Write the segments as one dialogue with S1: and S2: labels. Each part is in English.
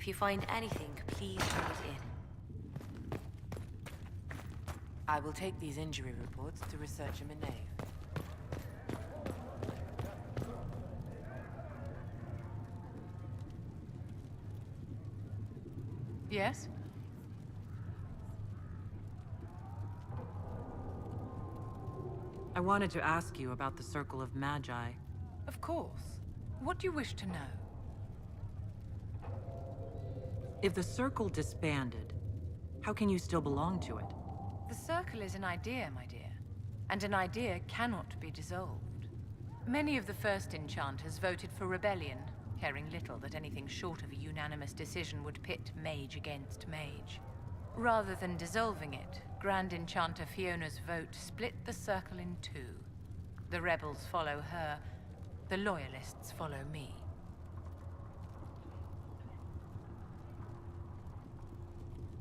S1: If you find anything, please turn it in.
S2: I will take these injury reports to research in Nave.
S3: Yes?
S4: I wanted to ask you about the Circle of Magi.
S3: Of course. What do you wish to know?
S4: If the Circle disbanded, how can you still belong to it?
S3: The Circle is an idea, my dear. And an idea cannot be dissolved. Many of the first enchanters voted for rebellion, caring little that anything short of a unanimous decision would pit mage against mage. Rather than dissolving it, Grand Enchanter Fiona's vote split the Circle in two. The rebels follow her, the loyalists follow me.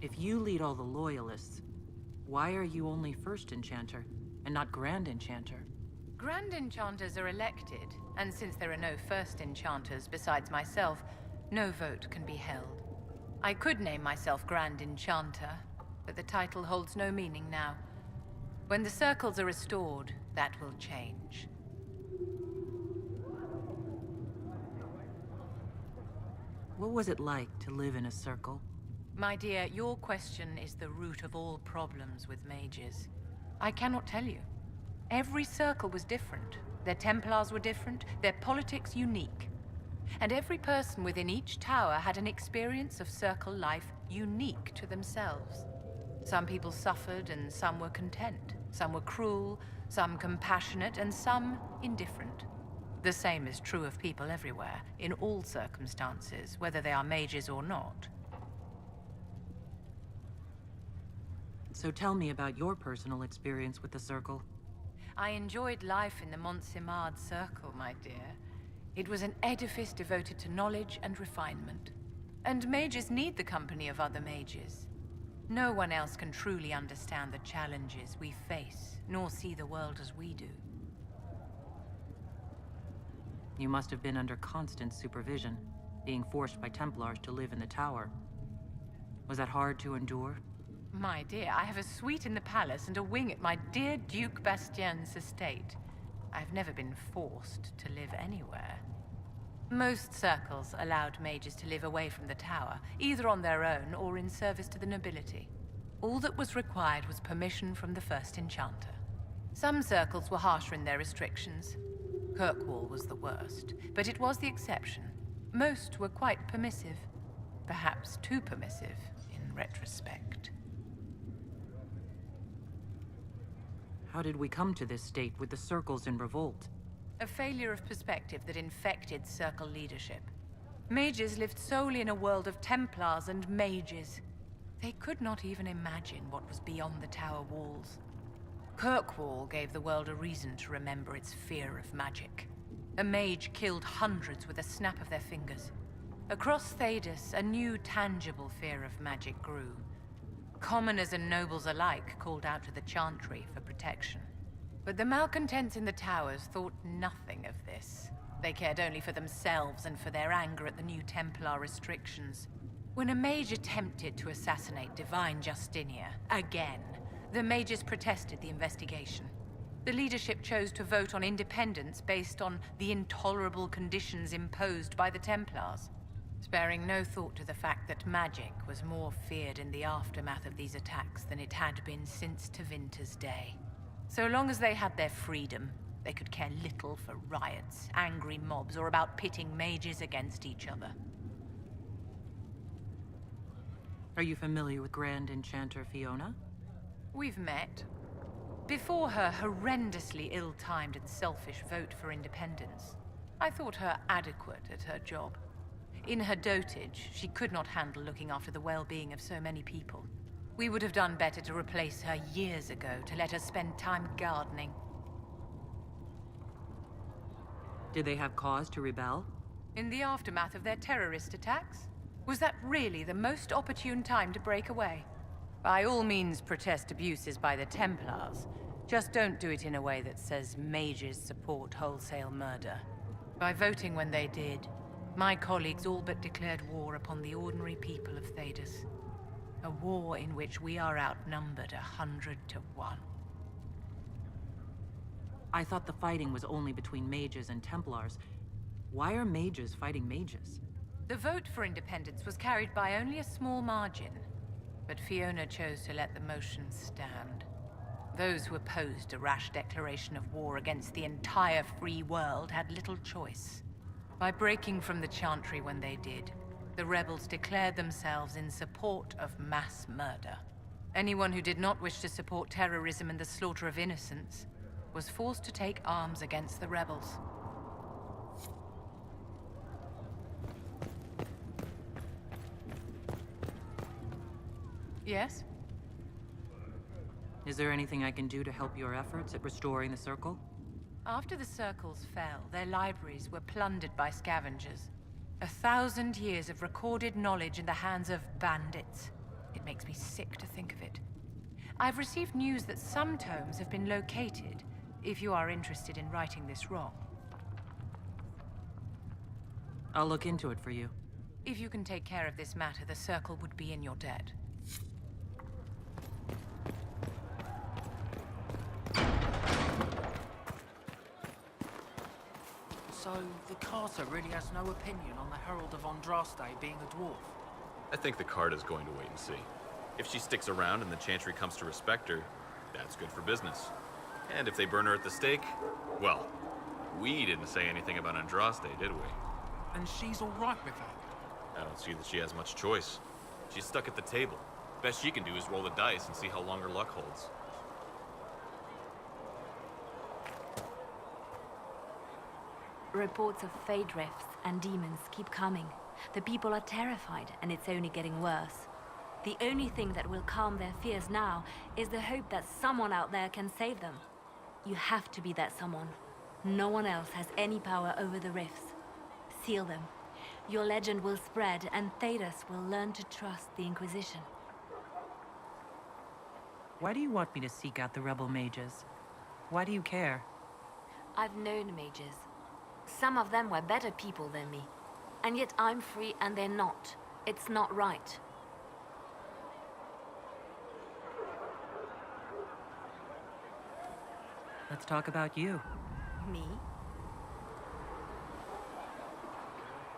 S4: If you lead all the loyalists, why are you only First Enchanter and not Grand Enchanter?
S3: Grand Enchanters are elected, and since there are no First Enchanters besides myself, no vote can be held. I could name myself Grand Enchanter, but the title holds no meaning now. When the circles are restored, that will change.
S4: What was it like to live in a circle?
S3: My dear, your question is the root of all problems with mages. I cannot tell you. Every circle was different. Their Templars were different, their politics unique. And every person within each tower had an experience of circle life unique to themselves. Some people suffered and some were content. Some were cruel, some compassionate, and some indifferent. The same is true of people everywhere, in all circumstances, whether they are mages or not.
S4: So tell me about your personal experience with the Circle.
S3: I enjoyed life in the Montsimard Circle, my dear. It was an edifice devoted to knowledge and refinement. And mages need the company of other mages. No one else can truly understand the challenges we face, nor see the world as we do.
S4: You must have been under constant supervision, being forced by Templars to live in the tower. Was that hard to endure?
S3: My dear, I have a suite in the palace and a wing at my dear Duke Bastien's estate. I've never been forced to live anywhere. Most circles allowed mages to live away from the tower, either on their own or in service to the nobility. All that was required was permission from the first enchanter. Some circles were harsher in their restrictions. Kirkwall was the worst, but it was the exception. Most were quite permissive. Perhaps too permissive, in retrospect.
S4: How did we come to this state with the circles in revolt?
S3: A failure of perspective that infected Circle leadership. Mages lived solely in a world of Templars and mages. They could not even imagine what was beyond the tower walls. Kirkwall gave the world a reason to remember its fear of magic. A mage killed hundreds with a snap of their fingers. Across Thedas, a new tangible fear of magic grew. Commoners and nobles alike called out to the Chantry for protection. But the malcontents in the towers thought nothing of this. They cared only for themselves and for their anger at the new Templar restrictions. When a mage attempted to assassinate Divine Justinia, again, the mages protested the investigation. The leadership chose to vote on independence based on the intolerable conditions imposed by the Templars, sparing no thought to the fact that magic was more feared in the aftermath of these attacks than it had been since Tevinter's day. So long as they had their freedom, they could care little for riots, angry mobs, or about pitting mages against each other.
S4: Are you familiar with Grand Enchanter Fiona?
S3: We've met. Before her horrendously ill-timed and selfish vote for independence, I thought her adequate at her job. In her dotage, she could not handle looking after the well-being of so many people. We would have done better to replace her years ago, to let her spend time gardening.
S4: Did they have cause to rebel?
S3: In the aftermath of their terrorist attacks? Was that really the most opportune time to break away? By all means protest abuses by the Templars. Just don't do it in a way that says mages support wholesale murder. By voting when they did, My colleagues all but declared war upon the ordinary people of Thedas. A war in which we are outnumbered 100 to 1.
S4: I thought the fighting was only between mages and Templars. Why are mages fighting mages?
S3: The vote for independence was carried by only a small margin, but Fiona chose to let the motion stand. Those who opposed a rash declaration of war against the entire free world had little choice. By breaking from the Chantry when they did, the rebels declared themselves in support of mass murder. Anyone who did not wish to support terrorism and the slaughter of innocents was forced to take arms against the rebels. Yes?
S4: Is there anything I can do to help your efforts at restoring the Circle?
S3: After the Circles fell, their libraries were plundered by scavengers. 1,000 years of recorded knowledge in the hands of bandits. It makes me sick to think of it. I've received news that some tomes have been located, if you are interested in righting this wrong.
S4: I'll look into it for you.
S3: If you can take care of this matter, the Circle would be in your debt.
S5: So, the Carter really has no opinion on the Herald of Andraste being a dwarf?
S6: I think the Carta's going to wait and see. If she sticks around and the Chantry comes to respect her, that's good for business. And if they burn her at the stake, well, we didn't say anything about Andraste, did we?
S5: And she's alright with that?
S6: I don't see that she has much choice. She's stuck at the table. Best she can do is roll the dice and see how long her luck holds.
S1: Reports of fade rifts and demons keep coming. The people are terrified, and it's only getting worse. The only thing that will calm their fears now is the hope that someone out there can save them. You have to be that someone. No one else has any power over the rifts. Seal them. Your legend will spread, and Thedas will learn to trust the Inquisition.
S4: Why do you want me to seek out the rebel mages? Why do you care?
S1: I've known mages. Some of them were better people than me. And yet I'm free and they're not. It's not right.
S4: Let's talk about you.
S1: Me?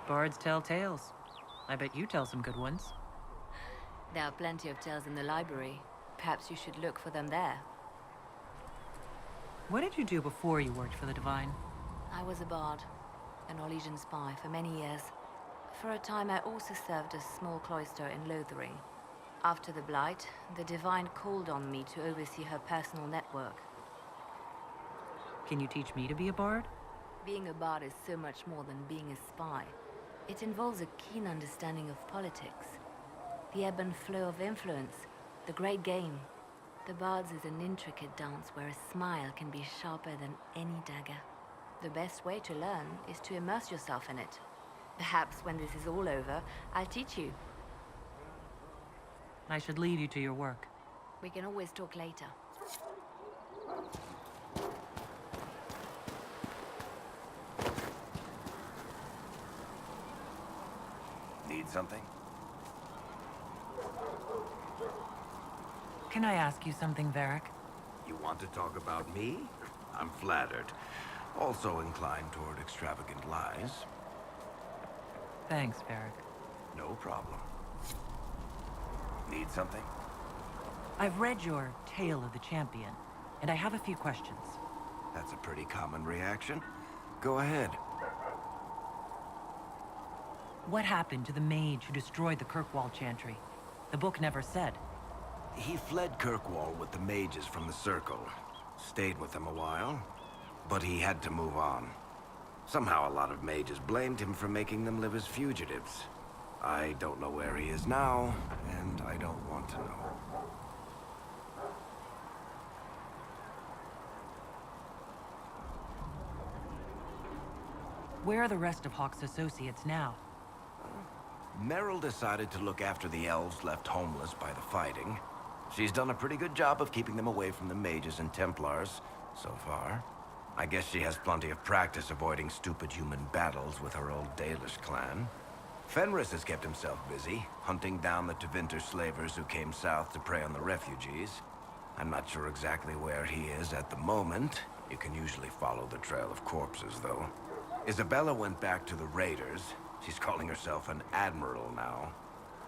S4: Bards tell tales. I bet you tell some good ones.
S1: There are plenty of tales in the library. Perhaps you should look for them there.
S4: What did you do before you worked for the Divine?
S1: I was a bard, an Orlesian spy for many years. For a time, I also served a small cloister in Lothering. After the Blight, the Divine called on me to oversee her personal network.
S4: Can you teach me to be a bard?
S1: Being a bard is so much more than being a spy. It involves a keen understanding of politics, the ebb and flow of influence, the great game. The Bard's is an intricate dance where a smile can be sharper than any dagger. The best way to learn is to immerse yourself in it. Perhaps when this is all over, I'll teach you.
S4: I should leave you to your work.
S1: We can always talk later.
S7: Need something?
S4: Can I ask you something, Varric?
S7: You want to talk about me? I'm flattered. Also inclined toward extravagant lies.
S4: Thanks, Varric.
S7: No problem. Need something?
S4: I've read your Tale of the Champion, and I have a few questions.
S7: That's a pretty common reaction. Go ahead.
S4: What happened to the mage who destroyed the Kirkwall Chantry? The book never said.
S7: He fled Kirkwall with the mages from the Circle. Stayed with them a while, but he had to move on. Somehow a lot of mages blamed him for making them live as fugitives. I don't know where he is now, and I don't want to know.
S4: Where are the rest of Hawke's associates now?
S7: Meryl decided to look after the elves left homeless by the fighting. She's done a pretty good job of keeping them away from the mages and Templars, so far. I guess she has plenty of practice avoiding stupid human battles with her old Dalish clan. Fenris has kept himself busy, hunting down the Tevinter slavers who came south to prey on the refugees. I'm not sure exactly where he is at the moment. You can usually follow the trail of corpses, though. Isabella went back to the raiders. She's calling herself an admiral now.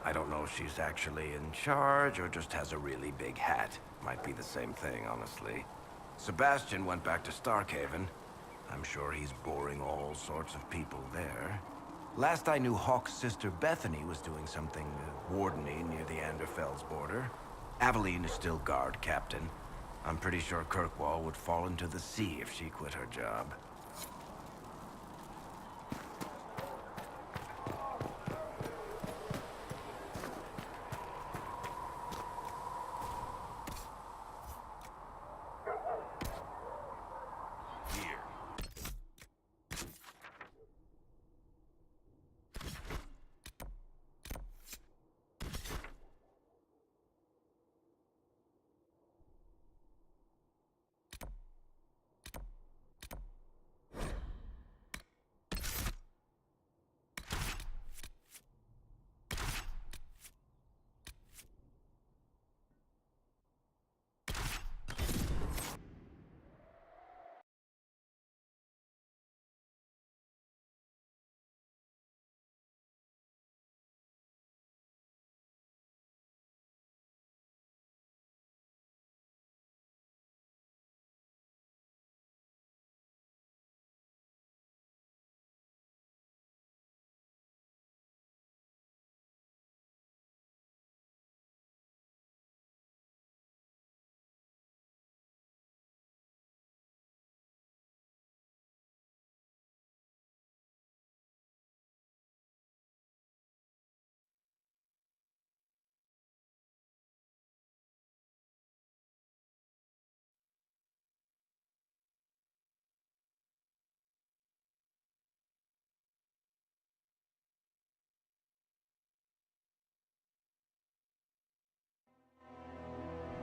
S7: I don't know if she's actually in charge or just has a really big hat. Might be the same thing, honestly. Sebastian went back to Starkhaven. I'm sure he's boring all sorts of people there. Last I knew, Hawke's sister Bethany was doing something wardeny near the Anderfell's border. Aveline is still guard captain. I'm pretty sure Kirkwall would fall into the sea if she quit her job.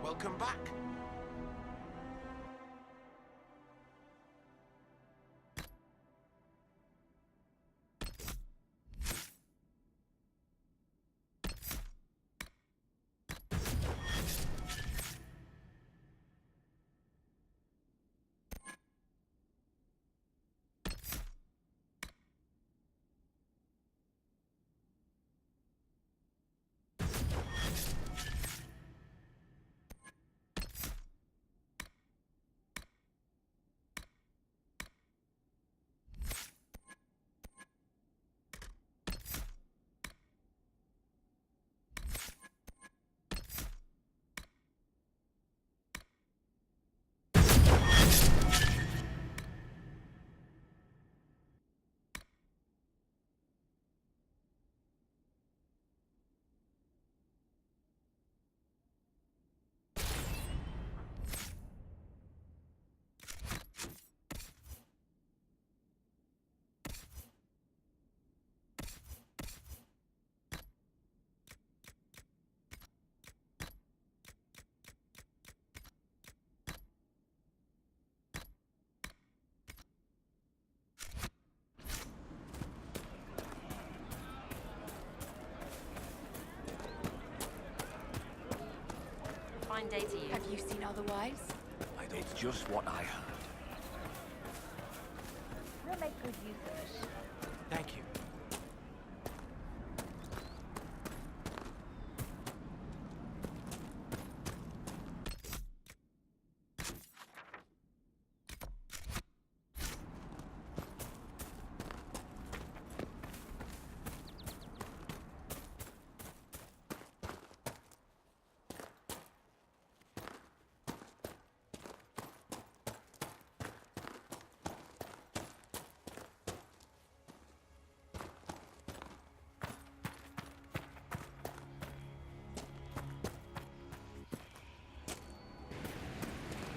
S8: Welcome back.
S1: Fine day to you.
S3: Have you seen otherwise?
S8: It's just what I heard.
S1: We'll make good use of it.
S8: Thank you.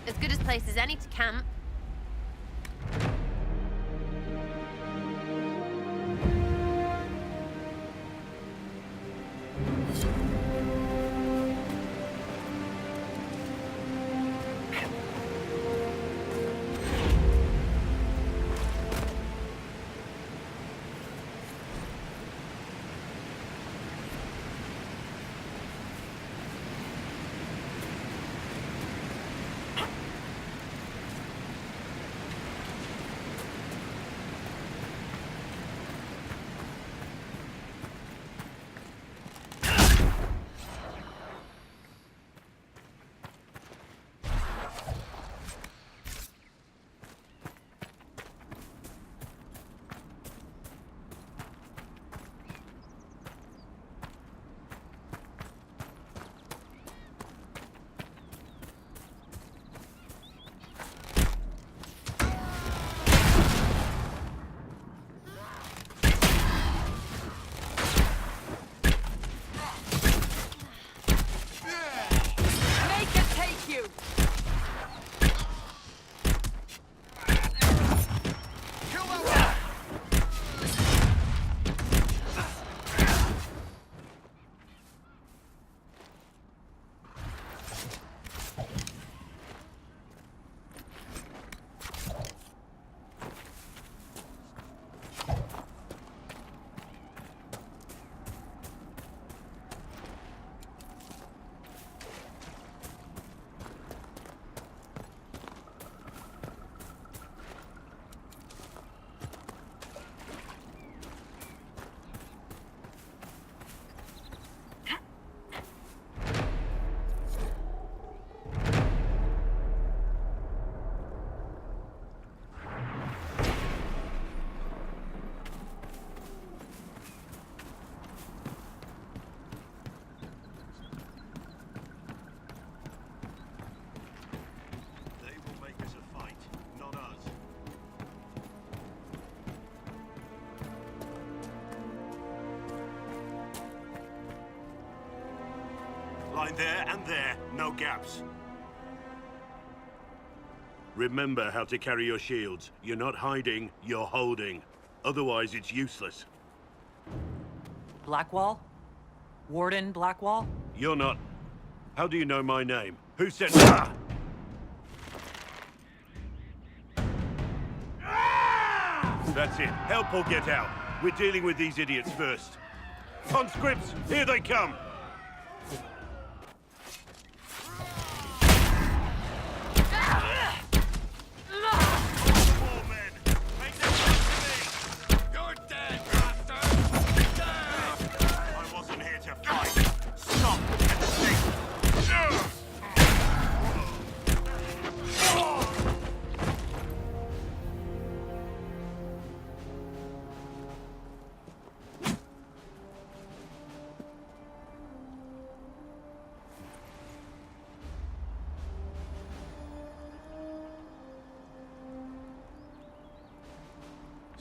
S9: As good a place as any to camp.
S10: Line there and there, no gaps. Remember how to carry your shields. You're not hiding, you're holding. Otherwise, it's useless.
S4: Blackwall? Warden Blackwall?
S10: You're not... How do you know my name? Who said... Ah! That's it. Help or get out. We're dealing with these idiots first. Conscripts, here they come!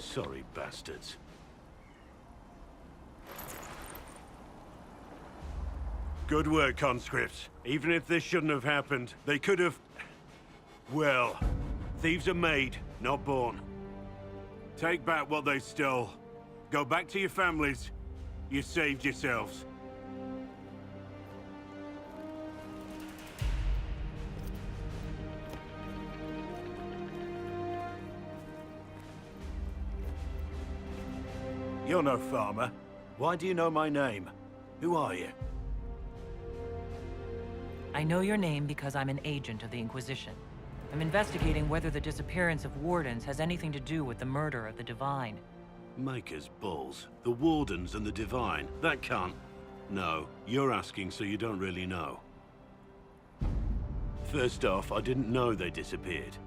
S10: Sorry, bastards. Good work, conscripts. Even if this shouldn't have happened, they could have... Well, thieves are made, not born. Take back what they stole. Go back to your families. You saved yourselves. You're no farmer. Why do you know my name? Who are you?
S4: I know your name because I'm an agent of the Inquisition. I'm investigating whether the disappearance of Wardens has anything to do with the murder of the Divine.
S10: Maker's balls. The Wardens and the Divine. That can't... No, you're asking so you don't really know. First off, I didn't know they disappeared.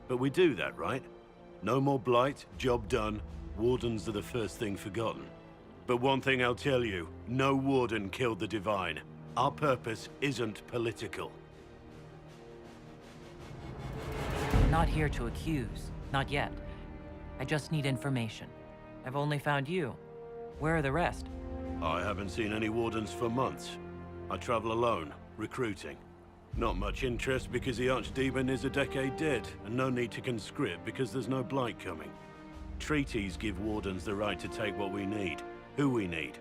S10: But we do that, right? No more blight, job done. Wardens are the first thing forgotten. But one thing I'll tell you, no Warden killed the Divine. Our purpose isn't political.
S4: I'm not here to accuse. Not yet. I just need information. I've only found you. Where are the rest?
S10: I haven't seen any Wardens for months. I travel alone, recruiting. Not much interest because the Archdemon is a decade dead, and no need to conscript because there's no blight coming. Treaties give Wardens the right to take what we need, who we need.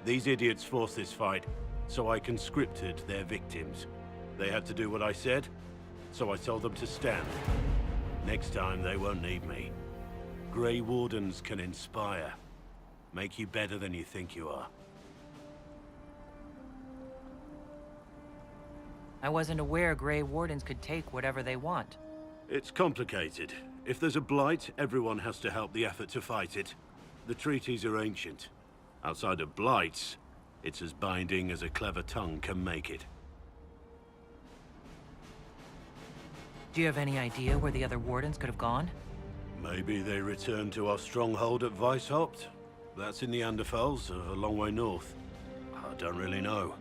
S10: These idiots forced this fight, so I conscripted their victims. They had to do what I said, so I told them to stand. Next time, they won't need me. Grey Wardens can inspire. Make you better than you think you are.
S4: I wasn't aware Grey Wardens could take whatever they want.
S10: It's complicated. If there's a blight, everyone has to help the effort to fight it. The treaties are ancient. Outside of blights, it's as binding as a clever tongue can make it.
S4: Do you have any idea where the other Wardens could have gone?
S10: Maybe they returned to our stronghold at Weishaupt. That's in the Anderfels, a long way north. I don't really know.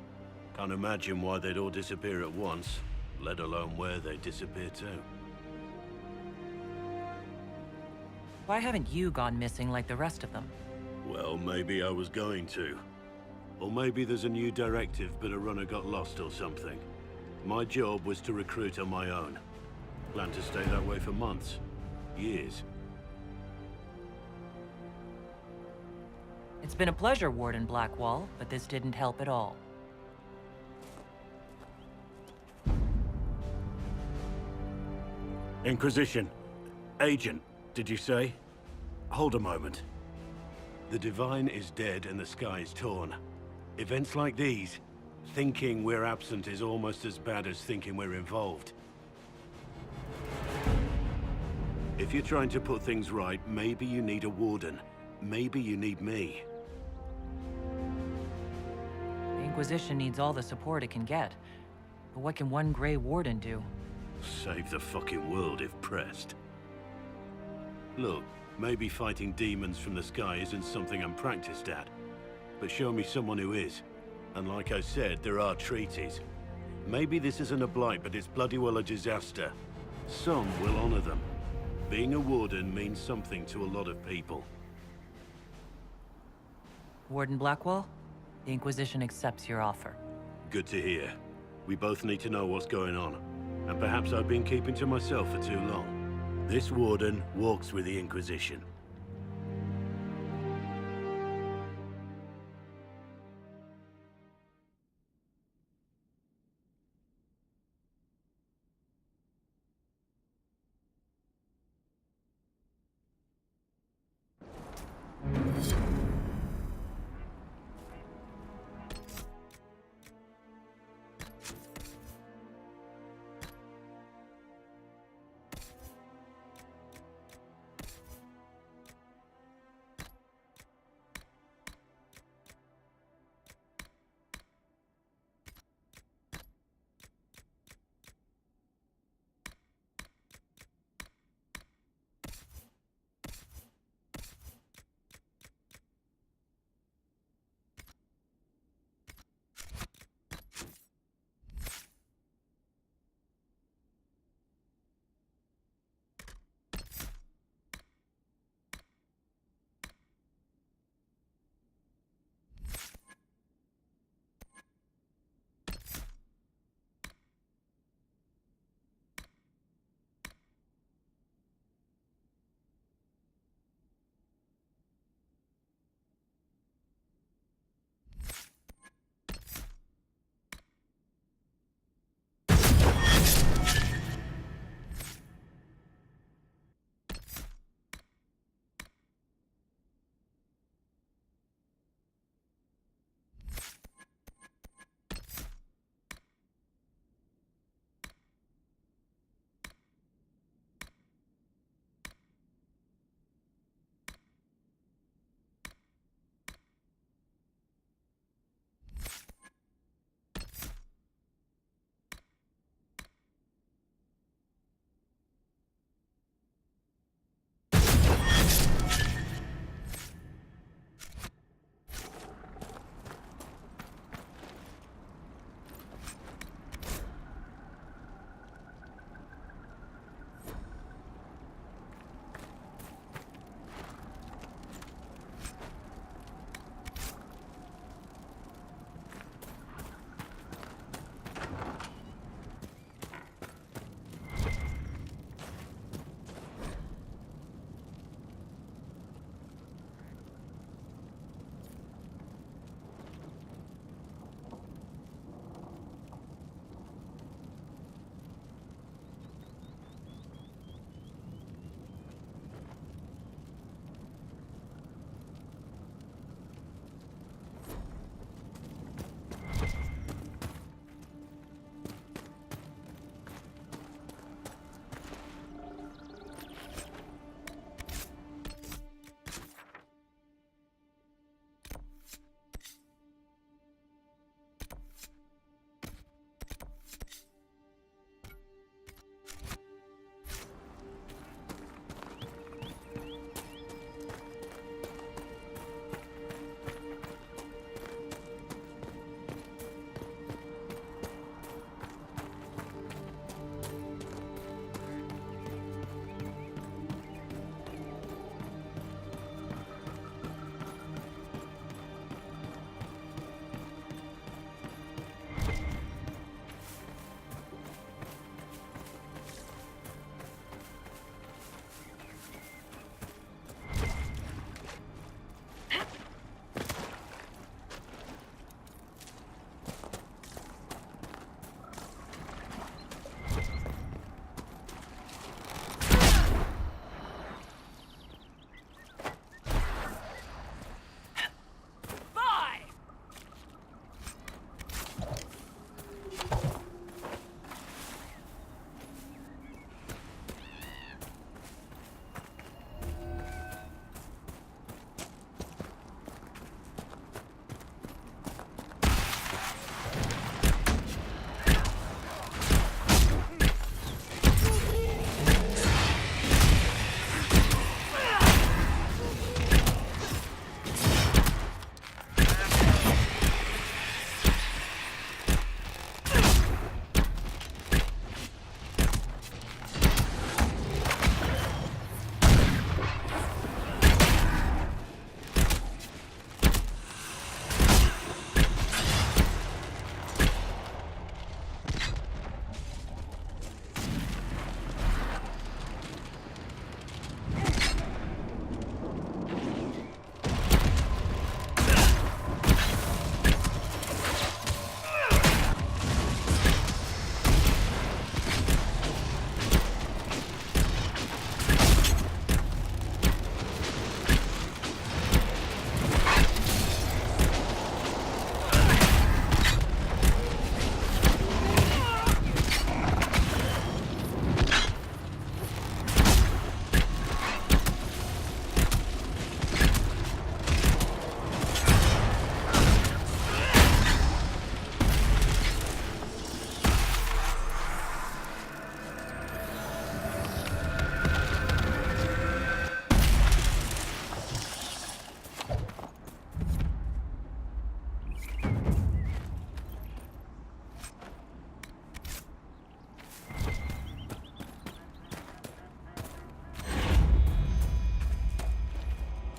S10: Can't imagine why they'd all disappear at once, let alone where they'd disappear to.
S4: Why haven't you gone missing like the rest of them?
S10: Well, maybe I was going to. Or maybe there's a new directive, but a runner got lost or something. My job was to recruit on my own. Plan to stay that way for months. Years.
S4: It's been a pleasure, Warden Blackwall, but this didn't help at all.
S10: Inquisition. Agent, did you say? Hold a moment. The Divine is dead and the sky is torn. Events like these, thinking we're absent is almost as bad as thinking we're involved. If you're trying to put things right, maybe you need a Warden. Maybe you need me.
S4: The Inquisition needs all the support it can get. But what can one Grey Warden do?
S10: Save the fucking world if pressed. Look, maybe fighting demons from the sky isn't something I'm practiced at. But show me someone who is. And like I said, there are treaties. Maybe this isn't a blight, but it's bloody well a disaster. Some will honor them. Being a Warden means something to a lot of people.
S4: Warden Blackwall, the Inquisition accepts your offer.
S10: Good to hear. We both need to know what's going on. And perhaps I've been keeping to myself for too long. This Warden walks with the Inquisition.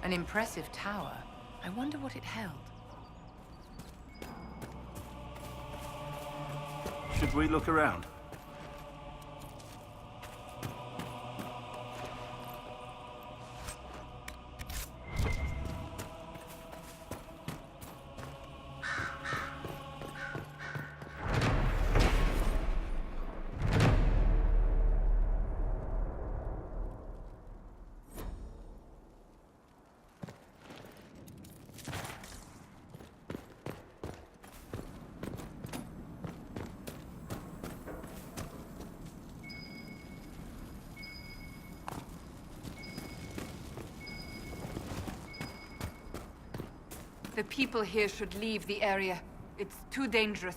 S3: An impressive tower. I wonder what it held.
S10: Should we look around?
S3: The people here should leave the area. It's too dangerous.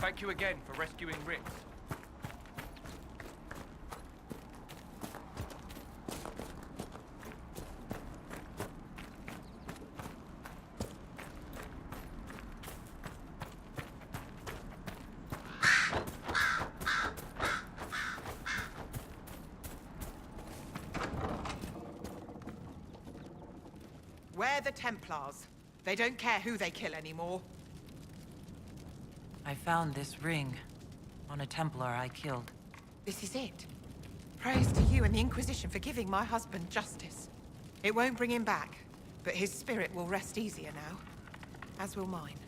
S11: Thank you again for rescuing Rick.
S12: We're the Templars. They don't care who they kill anymore.
S4: I found this ring on a Templar I killed.
S12: This is it. Praise to you and the Inquisition for giving my husband justice. It won't bring him back, but his spirit will rest easier now. As will mine.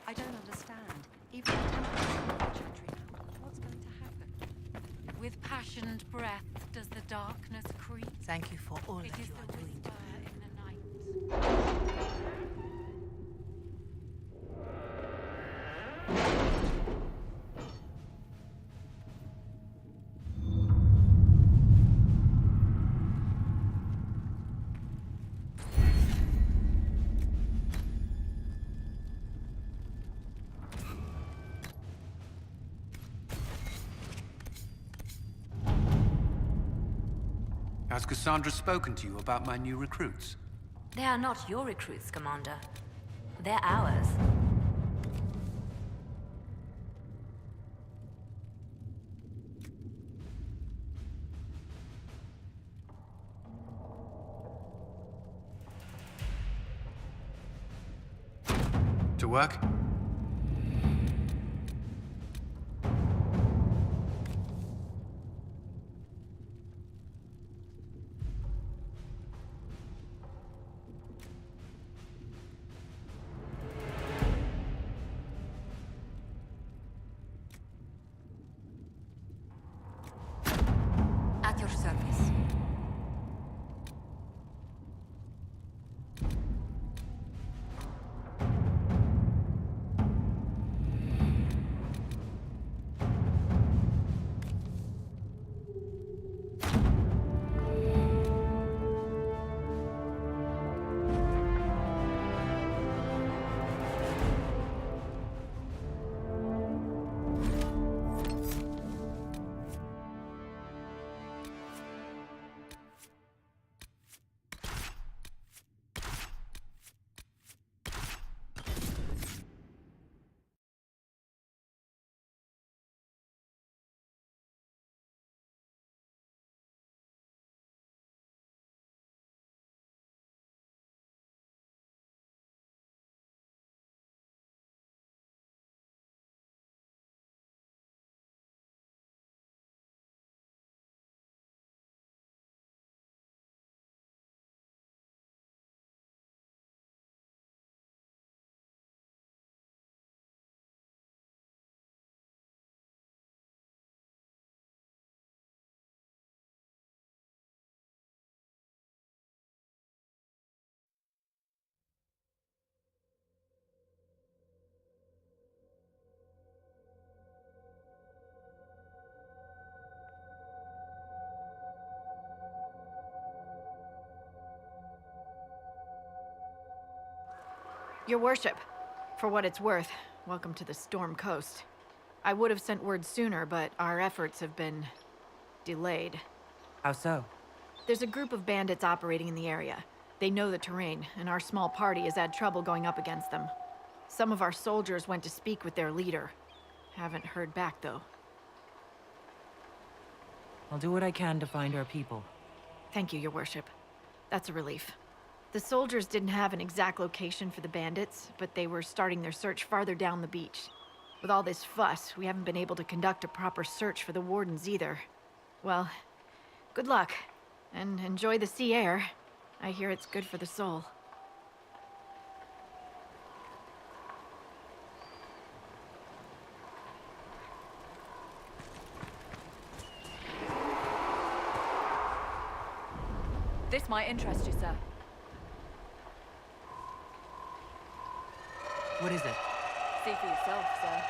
S13: I don't understand. Even the Templars in the Chantry now. What's going to happen?
S1: With passionate breath does the darkness creep.
S12: Thank you for all
S1: It
S12: that
S1: is
S12: you
S1: the
S12: are doing.
S1: whisper in the night.
S11: Has Cassandra spoken to you about my new recruits?
S1: They are not your recruits, Commander. They're ours.
S11: To work?
S1: At your service.
S14: Your worship, for what it's worth, welcome to the Storm Coast. I would have sent word sooner, but our efforts have been delayed.
S4: How so?
S14: There's a group of bandits operating in the area. They know the terrain, and our small party has had trouble going up against them. Some of our soldiers went to speak with their leader. Haven't heard back, though.
S4: I'll do what I can to find our people.
S14: Thank you, Your Worship. That's a relief. The soldiers didn't have an exact location for the bandits, but they were starting their search farther down the beach. With all this fuss, we haven't been able to conduct a proper search for the Wardens either. Well, good luck, and enjoy the sea air. I hear it's good for the soul.
S1: This might interest you, sir.
S4: What is it?
S1: See for yourself, sir.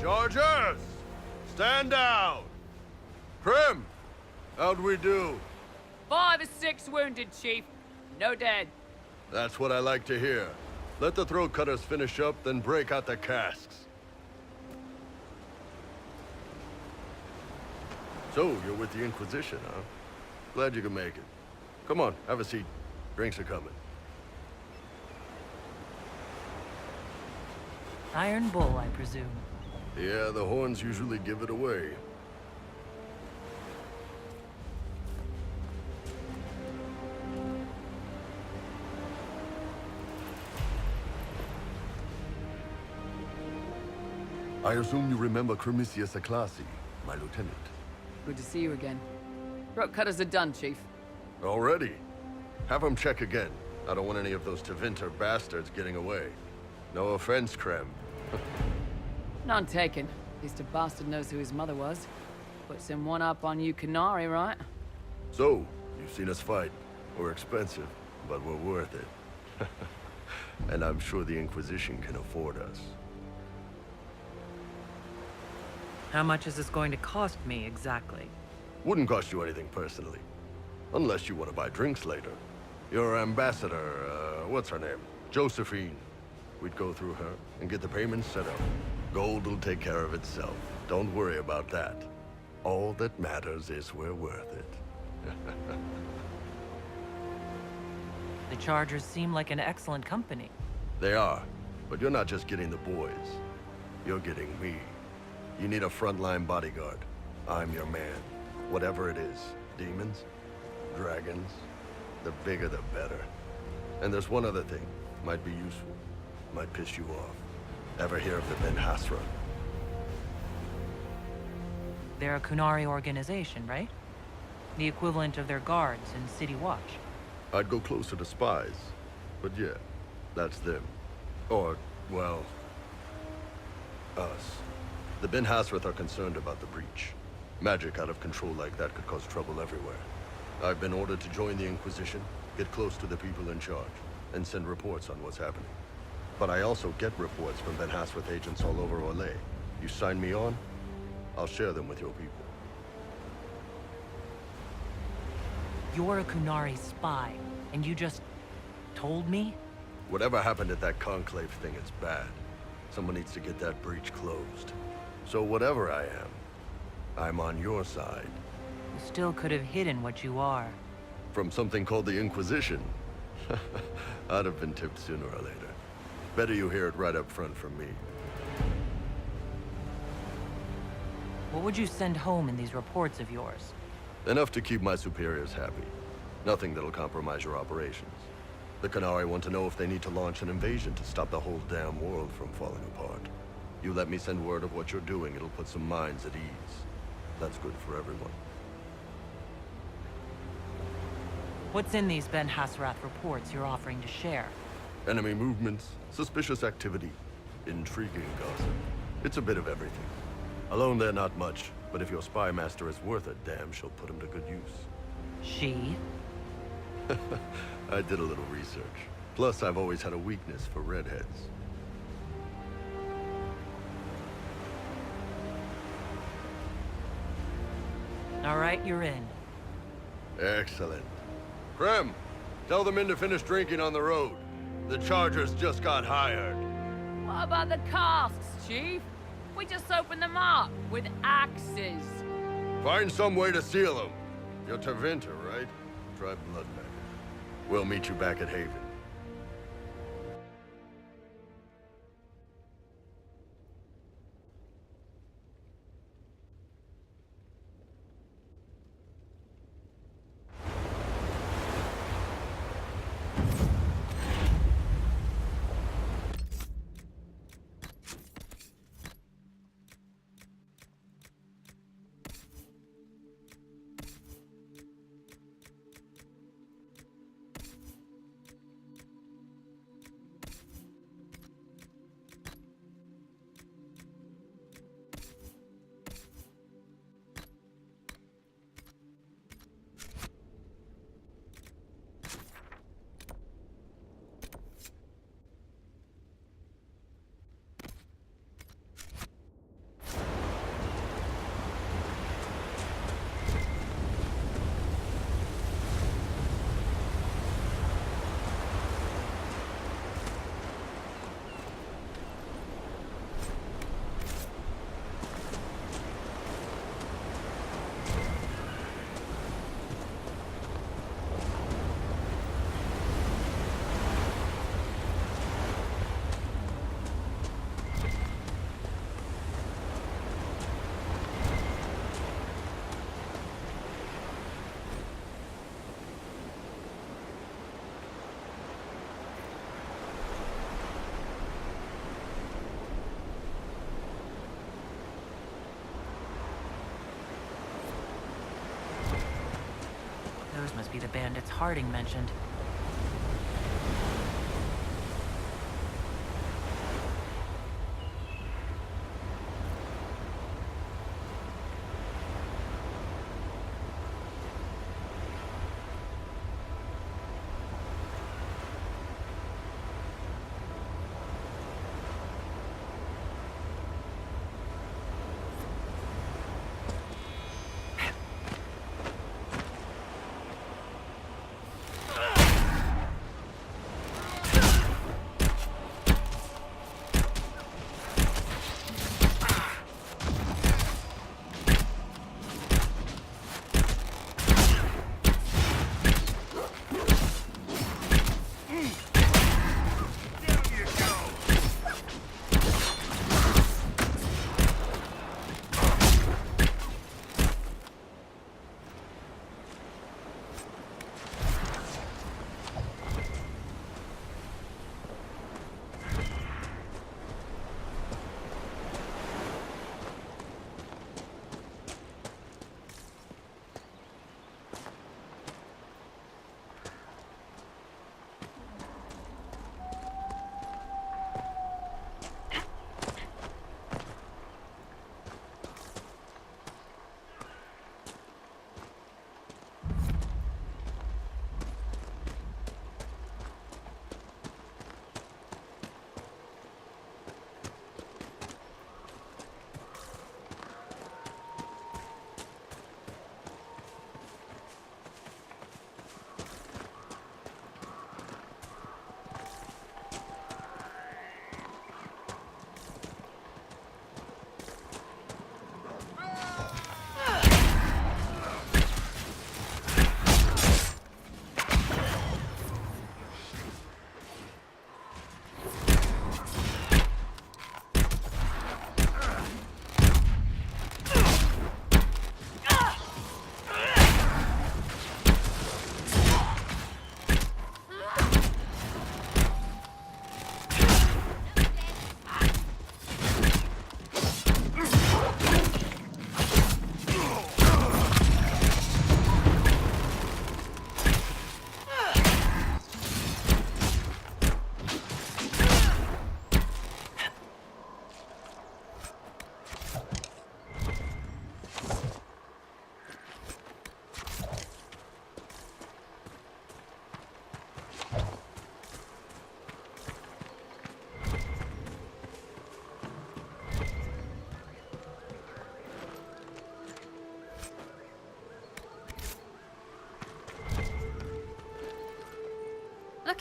S10: Chargers! Stand down! Prim! How'd we do?
S15: 5 or 6 wounded, Chief. No dead.
S10: That's what I like to hear. Let the throat cutters finish up, then break out the casks. So, you're with the Inquisition, huh? Glad you could make it. Come on, have a seat. Drinks are coming.
S4: Iron Bull, I presume.
S10: Yeah, the horns usually give it away. I assume you remember Cremisius Aclassi, my lieutenant.
S15: Good to see you again. Throat cutters are done, Chief.
S10: Already? Have them check again. I don't want any of those Tevinter bastards getting away. No offense, Krem.
S15: None taken. At least a bastard knows who his mother was. Puts him one up on you Canary, right?
S10: So, you've seen us fight. We're expensive, but we're worth it. And I'm sure the Inquisition can afford us.
S4: How much is this going to cost me, exactly?
S10: Wouldn't cost you anything personally. Unless you want to buy drinks later. Your ambassador, what's her name? Josephine. We'd go through her and get the payments set up. Gold will take care of itself. Don't worry about that. All that matters is we're worth it.
S4: The Chargers seem like an excellent company.
S10: They are, but you're not just getting the boys. You're getting me. You need a frontline bodyguard. I'm your man. Whatever it is. Demons? Dragons? The bigger the better. And there's one other thing. Might be useful. Might piss you off. Ever hear of the Ben Hasra?
S4: They're a Kunari organization, right? The equivalent of their guards in City Watch.
S10: I'd go closer to spies. But yeah, that's them. Or, well, us. The Ben Hasrath are concerned about the breach. Magic out of control like that could cause trouble everywhere. I've been ordered to join the Inquisition, get close to the people in charge, and send reports on what's happening. But I also get reports from Ben Hasrath agents all over Orlais. You sign me on, I'll share them with your people.
S4: You're a Kunari spy, and you just told me?
S16: Whatever happened at that Conclave thing, it's bad. Someone needs to get that breach closed. So whatever I am, I'm on your side.
S4: You still could have hidden what you are.
S16: From something called the Inquisition. I'd have been tipped sooner or later. Better you hear it right up front from me.
S4: What would you send home in these reports of yours?
S16: Enough to keep my superiors happy. Nothing that'll compromise your operations. The Kunari want to know if they need to launch an invasion to stop the whole damn world from falling apart. You let me send word of what you're doing, it'll put some minds at ease. That's good for everyone.
S4: What's in these Ben Hassrath reports you're offering to share?
S16: Enemy movements, suspicious activity, intriguing gossip. It's a bit of everything. Alone they're not much, but if your spy master is worth a damn, she'll put him to good use.
S4: She?
S16: I did a little research. Plus, I've always had a weakness for redheads.
S4: All right, you're in.
S16: Excellent. Krem, tell the men to finish drinking on the road. The Chargers just got hired.
S15: What about the casks, Chief? We just opened them up with axes.
S16: Find some way to seal them. You're Tevinter, right? Try Bloodback. We'll meet you back at Haven.
S4: Those must be the bandits Harding mentioned.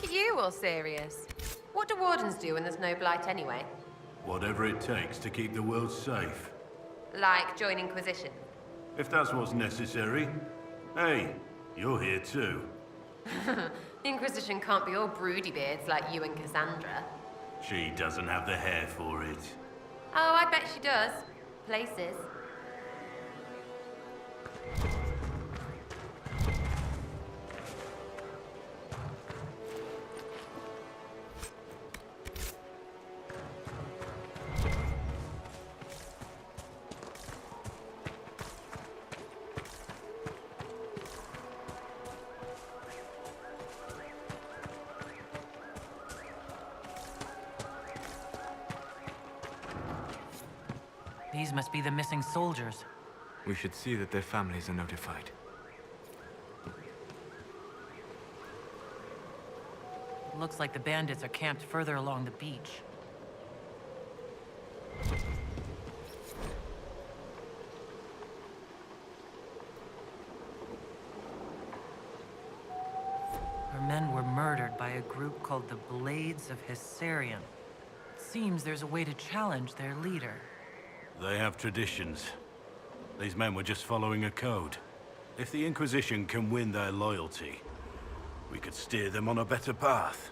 S9: Look at you, all serious. What do Wardens do when there's no blight anyway?
S10: Whatever it takes to keep the world safe.
S9: Like join Inquisition?
S10: If that's what's necessary. Hey, you're here too.
S9: The Inquisition can't be all broody beards like you and Cassandra.
S10: She doesn't have the hair for it.
S9: Oh, I bet she does. Places.
S4: These must be the missing soldiers.
S17: We should see that their families are notified.
S4: Looks like the bandits are camped further along the beach. Our men were murdered by a group called the Blades of Hyserion. Seems there's a way to challenge their leader.
S10: They have traditions. These men were just following a code. If the Inquisition can win their loyalty, we could steer them on a better path.